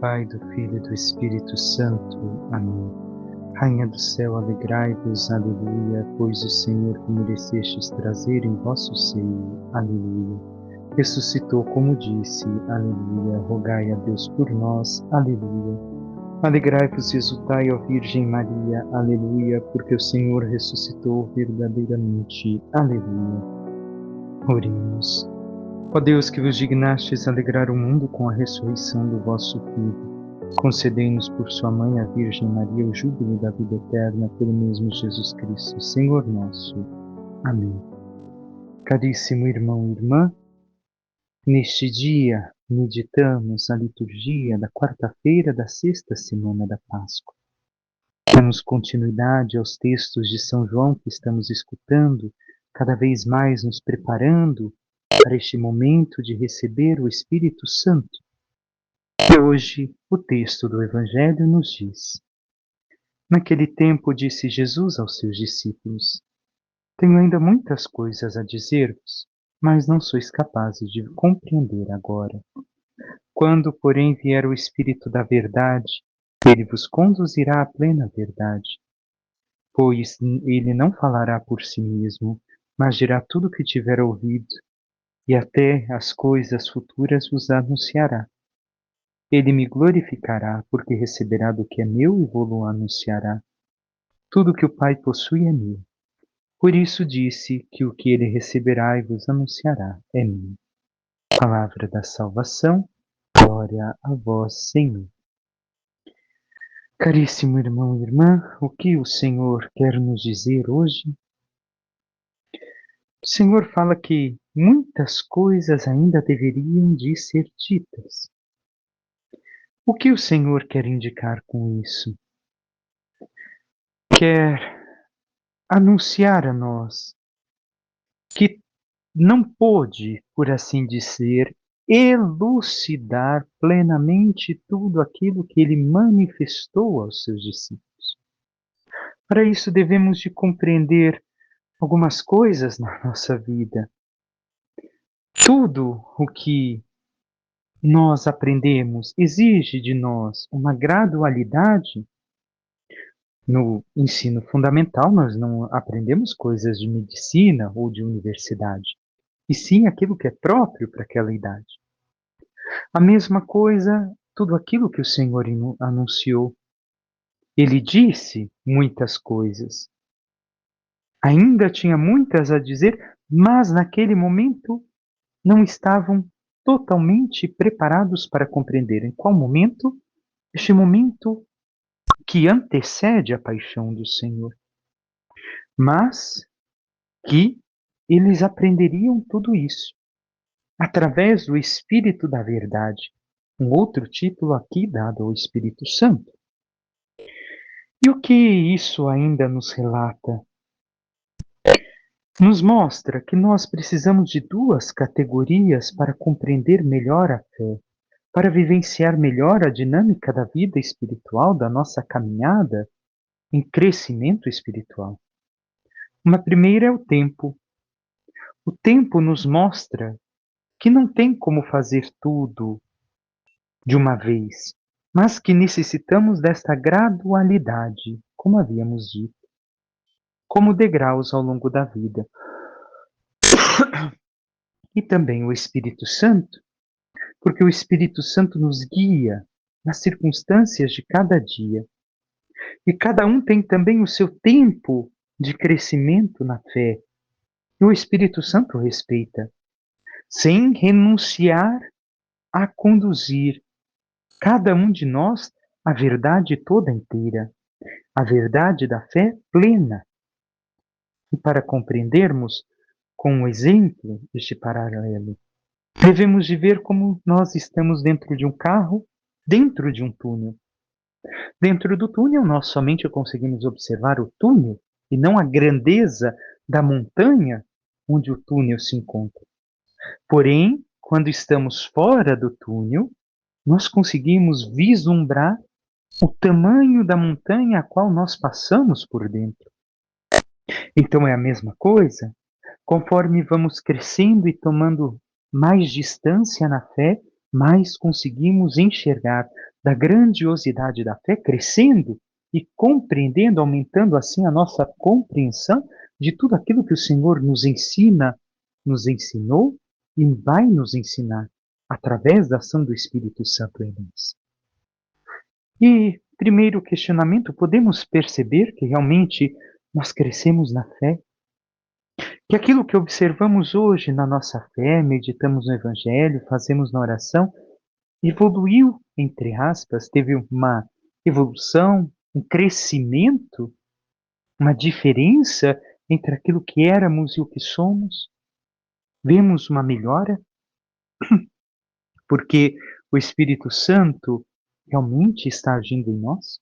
Pai, do Filho e do Espírito Santo. Amém. Rainha do céu, alegrai-vos, aleluia, pois o Senhor que merecestes trazer em vosso seio, aleluia. Ressuscitou como disse, aleluia, rogai a Deus por nós, aleluia. Alegrai-vos e exultai, ó Virgem Maria, aleluia, porque o Senhor ressuscitou verdadeiramente, aleluia. Oremos. Ó Deus, que vos dignastes alegrar o mundo com a ressurreição do vosso Filho, concedei-nos por sua mãe, a Virgem Maria, o júbilo da vida eterna, pelo mesmo Jesus Cristo, Senhor nosso. Amém. Caríssimo irmão e irmã, neste dia meditamos a liturgia da quarta-feira da sexta semana da Páscoa. Damos continuidade aos textos de São João que estamos escutando, cada vez mais nos preparando para este momento de receber o Espírito Santo. E hoje o texto do Evangelho nos diz: Naquele tempo disse Jesus aos seus discípulos: Tenho ainda muitas coisas a dizer-vos, mas não sois capazes de compreender agora. Quando, porém, vier o Espírito da verdade, ele vos conduzirá à plena verdade. Pois ele não falará por si mesmo, mas dirá tudo o que tiver ouvido, e até as coisas futuras vos anunciará. Ele me glorificará, porque receberá do que é meu e vou-lo anunciará. Tudo que o Pai possui é meu. Por isso disse que o que ele receberá e vos anunciará é meu. Palavra da salvação, glória a vós, Senhor. Caríssimo irmão e irmã, o que o Senhor quer nos dizer hoje? O Senhor fala que muitas coisas ainda deveriam de ser ditas. O que o Senhor quer indicar com isso? Quer anunciar a nós que não pôde, por assim dizer, elucidar plenamente tudo aquilo que ele manifestou aos seus discípulos. Para isso devemos de compreender algumas coisas na nossa vida. Tudo o que nós aprendemos exige de nós uma gradualidade. No ensino fundamental, nós não aprendemos coisas de medicina ou de universidade, e sim aquilo que é próprio para aquela idade. A mesma coisa, tudo aquilo que o Senhor anunciou. Ele disse muitas coisas. Ainda tinha muitas a dizer, mas naquele momento não estavam totalmente preparados para compreender. Em qual momento? Este momento que antecede a paixão do Senhor. Mas que eles aprenderiam tudo isso através do Espírito da Verdade, um outro título aqui dado ao Espírito Santo. E o que isso ainda nos relata? Nos mostra que nós precisamos de duas categorias para compreender melhor a fé, para vivenciar melhor a dinâmica da vida espiritual, da nossa caminhada em crescimento espiritual. Uma primeira é o tempo. O tempo nos mostra que não tem como fazer tudo de uma vez, mas que necessitamos desta gradualidade, como havíamos dito, como degraus ao longo da vida. E também o Espírito Santo, porque o Espírito Santo nos guia nas circunstâncias de cada dia. E cada um tem também o seu tempo de crescimento na fé. E o Espírito Santo respeita, sem renunciar a conduzir cada um de nós à verdade toda inteira, a verdade da fé plena. E para compreendermos com o exemplo deste paralelo, devemos de ver como nós estamos dentro de um carro, dentro de um túnel. Dentro do túnel, nós somente conseguimos observar o túnel e não a grandeza da montanha onde o túnel se encontra. Porém, quando estamos fora do túnel, nós conseguimos vislumbrar o tamanho da montanha a qual nós passamos por dentro. Então é a mesma coisa, conforme vamos crescendo e tomando mais distância na fé, mais conseguimos enxergar, da grandiosidade da fé, crescendo e compreendendo, aumentando assim a nossa compreensão de tudo aquilo que o Senhor nos ensina, nos ensinou e vai nos ensinar através da ação do Espírito Santo em nós. E, primeiro questionamento, podemos perceber que realmente nós crescemos na fé? Que aquilo que observamos hoje na nossa fé, meditamos no Evangelho, fazemos na oração, evoluiu, entre aspas, teve uma evolução, um crescimento, uma diferença entre aquilo que éramos e o que somos? Vemos uma melhora? Porque o Espírito Santo realmente está agindo em nós?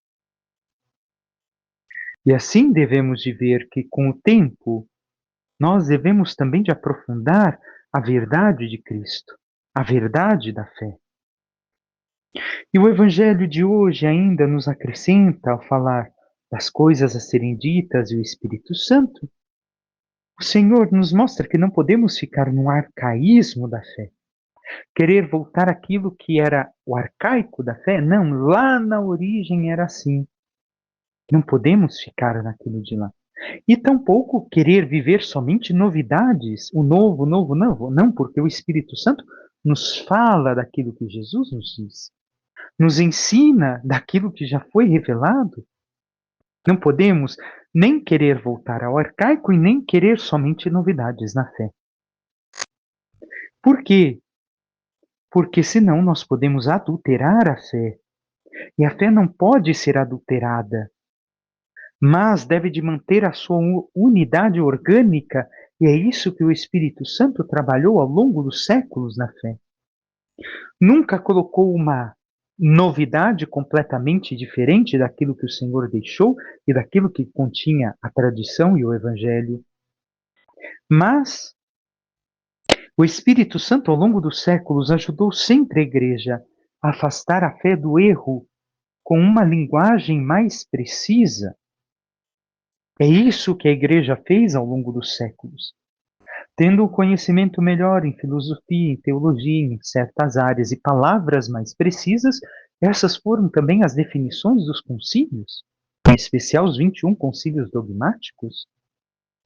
E assim devemos de ver que, com o tempo, nós devemos também de aprofundar a verdade de Cristo, a verdade da fé. E o Evangelho de hoje ainda nos acrescenta, ao falar das coisas a serem ditas e o Espírito Santo, o Senhor nos mostra que não podemos ficar no arcaísmo da fé, querer voltar àquilo que era o arcaico da fé. Não, lá na origem era assim. Não podemos ficar naquilo de lá. E tampouco querer viver somente novidades, o novo, novo, novo. Não, porque o Espírito Santo nos fala daquilo que Jesus nos diz, nos ensina daquilo que já foi revelado. Não podemos nem querer voltar ao arcaico e nem querer somente novidades na fé. Por quê? Porque senão nós podemos adulterar a fé. E a fé não pode ser adulterada, mas deve de manter a sua unidade orgânica, e é isso que o Espírito Santo trabalhou ao longo dos séculos na fé. Nunca colocou uma novidade completamente diferente daquilo que o Senhor deixou e daquilo que continha a tradição e o Evangelho. Mas o Espírito Santo, ao longo dos séculos, ajudou sempre a Igreja a afastar a fé do erro com uma linguagem mais precisa. É isso que a Igreja fez ao longo dos séculos. Tendo o conhecimento melhor em filosofia, em teologia, em certas áreas e palavras mais precisas, essas foram também as definições dos concílios, em especial os 21 concílios dogmáticos.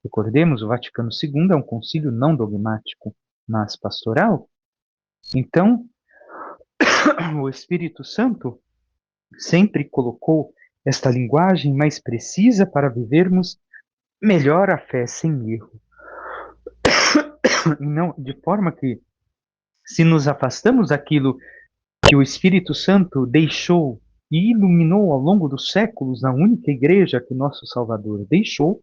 Recordemos, o Vaticano II é um concílio não dogmático, mas pastoral. Então, o Espírito Santo sempre colocou esta linguagem mais precisa para vivermos melhor a fé sem erro. Não, de forma que, se nos afastamos daquilo que o Espírito Santo deixou e iluminou ao longo dos séculos na única igreja que nosso Salvador deixou,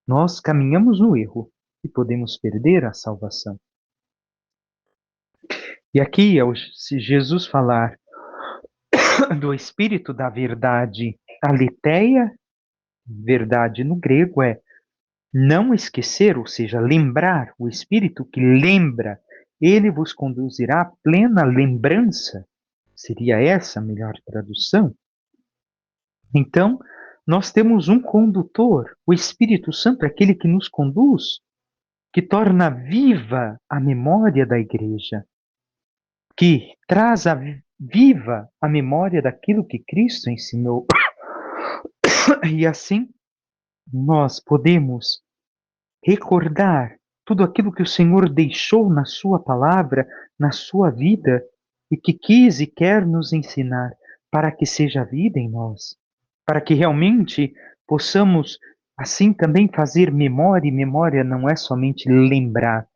nós caminhamos no erro e podemos perder a salvação. E aqui, se Jesus falar do Espírito da verdade, aletheia, verdade no grego é não esquecer, ou seja, lembrar, o Espírito que lembra, ele vos conduzirá à plena lembrança. Seria essa a melhor tradução? Então, nós temos um condutor, o Espírito Santo é aquele que nos conduz, que torna viva a memória da igreja, que traz viva a memória daquilo que Cristo ensinou. E assim, nós podemos recordar tudo aquilo que o Senhor deixou na sua palavra, na sua vida, e que quis e quer nos ensinar, para que seja vida em nós, para que realmente possamos assim também fazer memória, e memória não é somente lembrar,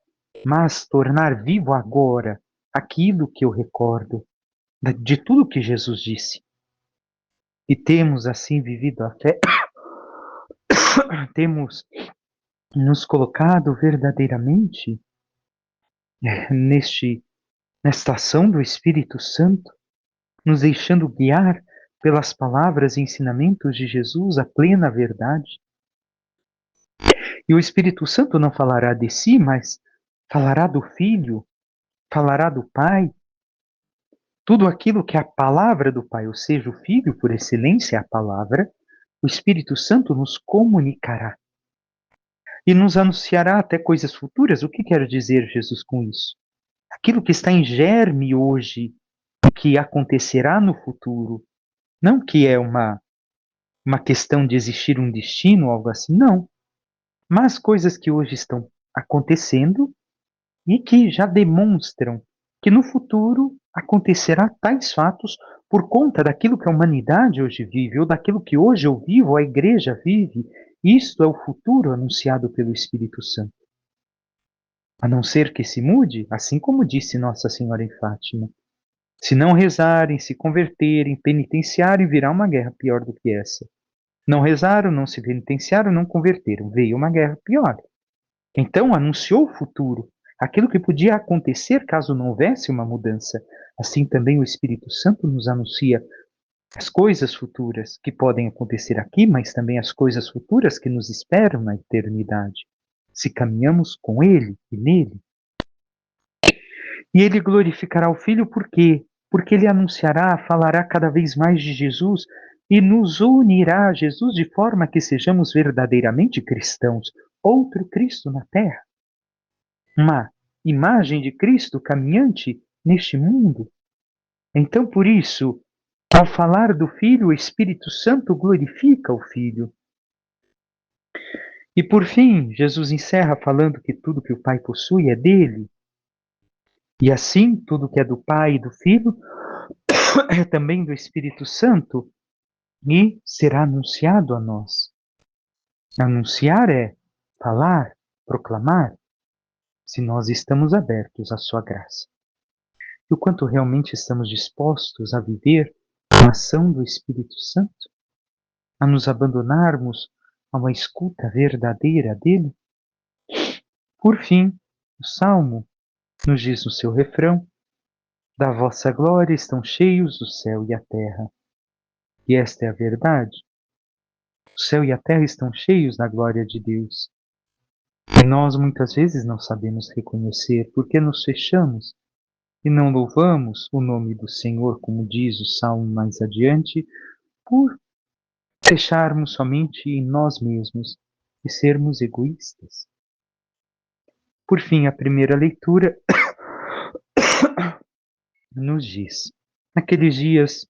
mas tornar vivo agora aquilo que eu recordo, de tudo que Jesus disse. E temos assim vivido a fé, temos nos colocado verdadeiramente nesta ação do Espírito Santo, nos deixando guiar pelas palavras e ensinamentos de Jesus, a plena verdade. E o Espírito Santo não falará de si, mas falará do Filho, falará do Pai. Tudo aquilo que é a palavra do Pai, ou seja, o Filho, por excelência, é a palavra, o Espírito Santo nos comunicará. E nos anunciará até coisas futuras. O que quer dizer Jesus com isso? Aquilo que está em germe hoje, o que acontecerá no futuro. Não que é uma questão de existir um destino ou algo assim, não. Mas coisas que hoje estão acontecendo e que já demonstram que no futuro acontecerá tais fatos por conta daquilo que a humanidade hoje vive, ou daquilo que hoje eu vivo, a igreja vive. Isto é o futuro anunciado pelo Espírito Santo. A não ser que se mude, assim como disse Nossa Senhora em Fátima. Se não rezarem, se converterem, penitenciarem, virá uma guerra pior do que essa. Não rezaram, não se penitenciaram, não converteram. Veio uma guerra pior. Então anunciou o futuro, aquilo que podia acontecer caso não houvesse uma mudança. Assim também o Espírito Santo nos anuncia as coisas futuras que podem acontecer aqui, mas também as coisas futuras que nos esperam na eternidade, se caminhamos com Ele e nele. E Ele glorificará o Filho por quê? Porque Ele anunciará, falará cada vez mais de Jesus e nos unirá a Jesus de forma que sejamos verdadeiramente cristãos, outro Cristo na terra, uma imagem de Cristo caminhante neste mundo. Então, por isso, ao falar do Filho, o Espírito Santo glorifica o Filho. E por fim, Jesus encerra falando que tudo que o Pai possui é dele. E assim, tudo que é do Pai e do Filho é também do Espírito Santo e será anunciado a nós. Anunciar é falar, proclamar, se nós estamos abertos à sua graça. E o quanto realmente estamos dispostos a viver a ação do Espírito Santo, a nos abandonarmos a uma escuta verdadeira dele. Por fim, o Salmo nos diz no seu refrão: da vossa glória estão cheios o céu e a terra. E esta é a verdade. O céu e a terra estão cheios da glória de Deus. E nós muitas vezes não sabemos reconhecer porque nos fechamos e não louvamos o nome do Senhor, como diz o Salmo mais adiante, por fecharmos somente em nós mesmos e sermos egoístas. Por fim, a primeira leitura nos diz: naqueles dias,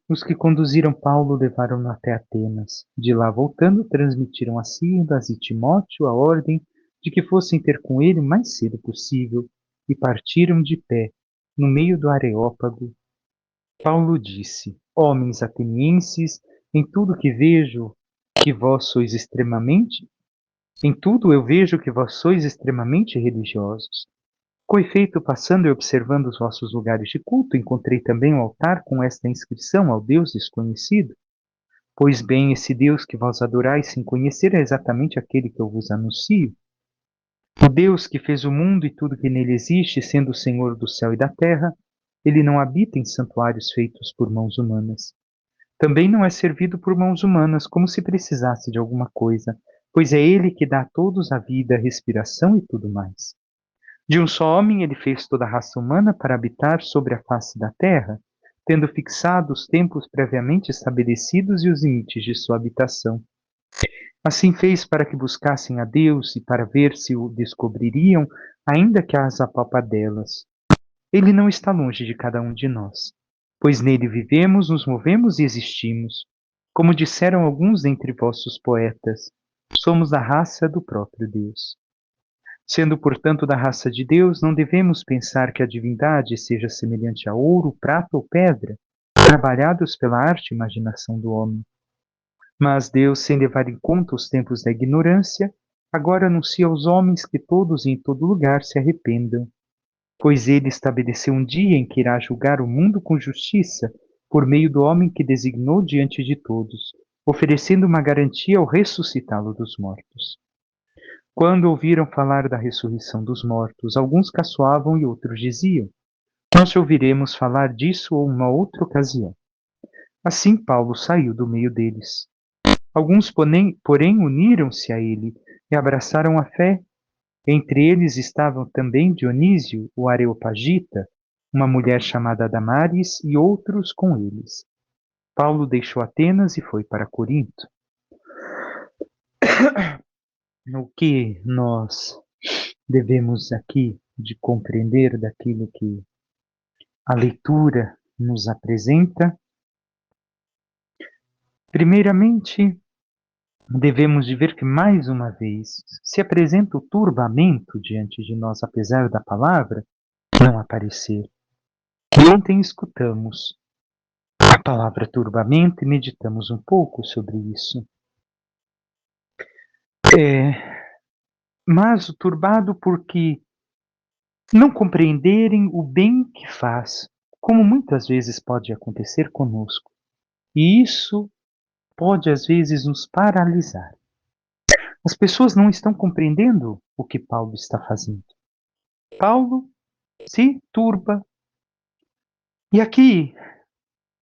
os que conduziram Paulo levaram-no até Atenas. De lá voltando, transmitiram a Silas e Timóteo a ordem de que fossem ter com ele o mais cedo possível e partiram de pé, no meio do Areópago. Paulo disse: homens atenienses, em tudo que vejo que vós sois extremamente Em tudo eu vejo que vós sois extremamente religiosos. Com efeito, passando e observando os vossos lugares de culto, encontrei também um altar com esta inscrição ao Deus desconhecido. Pois bem, esse Deus que vós adorais sem conhecer é exatamente aquele que eu vos anuncio. O Deus que fez o mundo e tudo que nele existe, sendo o Senhor do céu e da terra, ele não habita em santuários feitos por mãos humanas. Também não é servido por mãos humanas, como se precisasse de alguma coisa, pois é ele que dá a todos a vida, a respiração e tudo mais. De um só homem ele fez toda a raça humana para habitar sobre a face da terra, tendo fixado os tempos previamente estabelecidos e os limites de sua habitação. Assim fez para que buscassem a Deus e para ver se o descobririam, ainda que às apalpadelas. Ele não está longe de cada um de nós, pois nele vivemos, nos movemos e existimos. Como disseram alguns dentre vossos poetas, somos da raça do próprio Deus. Sendo, portanto, da raça de Deus, não devemos pensar que a divindade seja semelhante a ouro, prata ou pedra, trabalhados pela arte e imaginação do homem. Mas Deus, sem levar em conta os tempos da ignorância, agora anuncia aos homens que todos e em todo lugar se arrependam, pois ele estabeleceu um dia em que irá julgar o mundo com justiça, por meio do homem que designou diante de todos, oferecendo uma garantia ao ressuscitá-lo dos mortos. Quando ouviram falar da ressurreição dos mortos, alguns caçoavam e outros diziam: nós te ouviremos falar disso ou uma outra ocasião. Assim Paulo saiu do meio deles. Alguns, porém, uniram-se a ele e abraçaram a fé. Entre eles estavam também Dionísio, o Areopagita, uma mulher chamada Damaris e outros com eles. Paulo deixou Atenas e foi para Corinto. O que nós devemos aqui de compreender daquilo que a leitura nos apresenta. Primeiramente, devemos de ver que, mais uma vez, se apresenta o turbamento diante de nós, apesar da palavra não aparecer. E ontem escutamos a palavra turbamento e meditamos um pouco sobre isso. Mas o turbado porque não compreenderem o bem que faz, como muitas vezes pode acontecer conosco. E isso pode, às vezes, nos paralisar. As pessoas não estão compreendendo o que Paulo está fazendo. Paulo se turba. E aqui,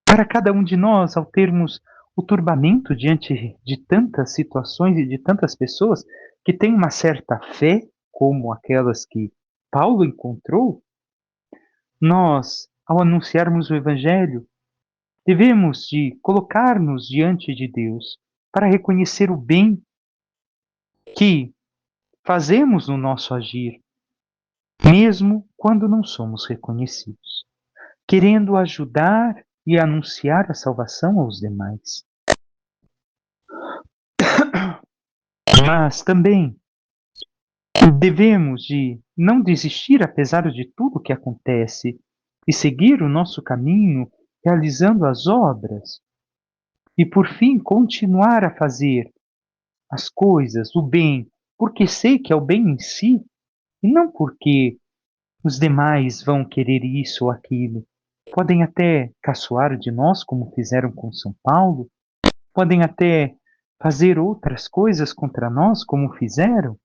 para cada um de nós, ao termos o turbamento diante de tantas situações e de tantas pessoas que têm uma certa fé, como aquelas que Paulo encontrou, nós, ao anunciarmos o Evangelho, devemos de colocar-nos diante de Deus para reconhecer o bem que fazemos no nosso agir, mesmo quando não somos reconhecidos, querendo ajudar e anunciar a salvação aos demais. Mas também devemos de não desistir apesar de tudo que acontece e seguir o nosso caminho realizando as obras e por fim continuar a fazer as coisas, o bem, porque sei que é o bem em si e não porque os demais vão querer isso ou aquilo. Podem até caçoar de nós, como fizeram com São Paulo, podem até fazer outras coisas contra nós, como fizeram,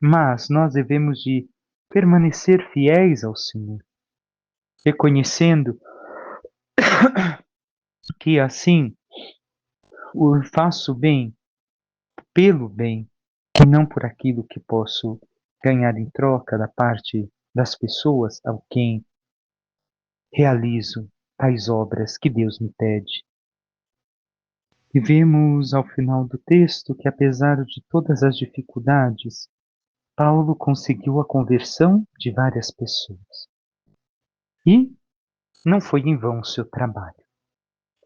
mas nós devemos de permanecer fiéis ao Senhor, reconhecendo que assim o faço bem pelo bem e não por aquilo que posso ganhar em troca da parte das pessoas a quem realizo tais obras que Deus me pede. E vemos ao final do texto que, apesar de todas as dificuldades, Paulo conseguiu a conversão de várias pessoas. E não foi em vão o seu trabalho.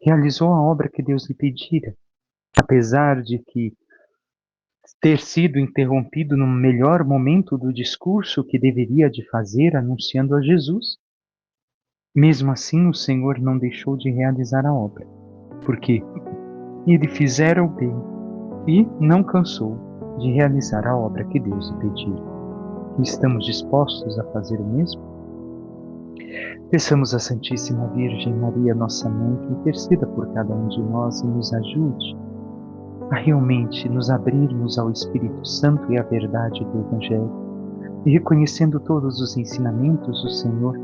Realizou a obra que Deus lhe pedira, apesar de que ter sido interrompido no melhor momento do discurso que deveria de fazer anunciando a Jesus. Mesmo assim, o Senhor não deixou de realizar a obra, porque ele fizera o bem e não cansou de realizar a obra que Deus lhe pediu. Estamos dispostos a fazer o mesmo? Peçamos à Santíssima Virgem Maria, nossa Mãe, que interceda por cada um de nós e nos ajude a realmente nos abrirmos ao Espírito Santo e à verdade do Evangelho, e reconhecendo todos os ensinamentos do Senhor,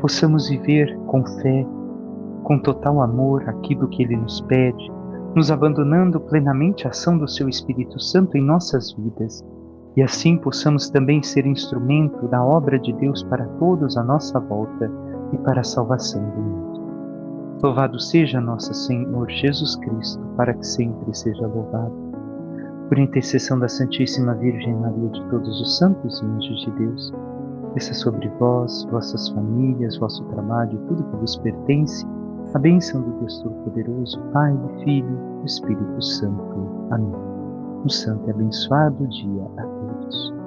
possamos viver com fé, com total amor aquilo que Ele nos pede, nos abandonando plenamente à ação do Seu Espírito Santo em nossas vidas, e assim possamos também ser instrumento da obra de Deus para todos à nossa volta e para a salvação do mundo. Louvado seja nosso Senhor Jesus Cristo, para que sempre seja louvado. Por intercessão da Santíssima Virgem Maria, de todos os santos e anjos de Deus, desça sobre vós, vossas famílias, vosso trabalho e tudo que vos pertence, a bênção do Deus Todo-Poderoso, Pai, Filho e Espírito Santo. Amém. Um santo e abençoado dia a todos.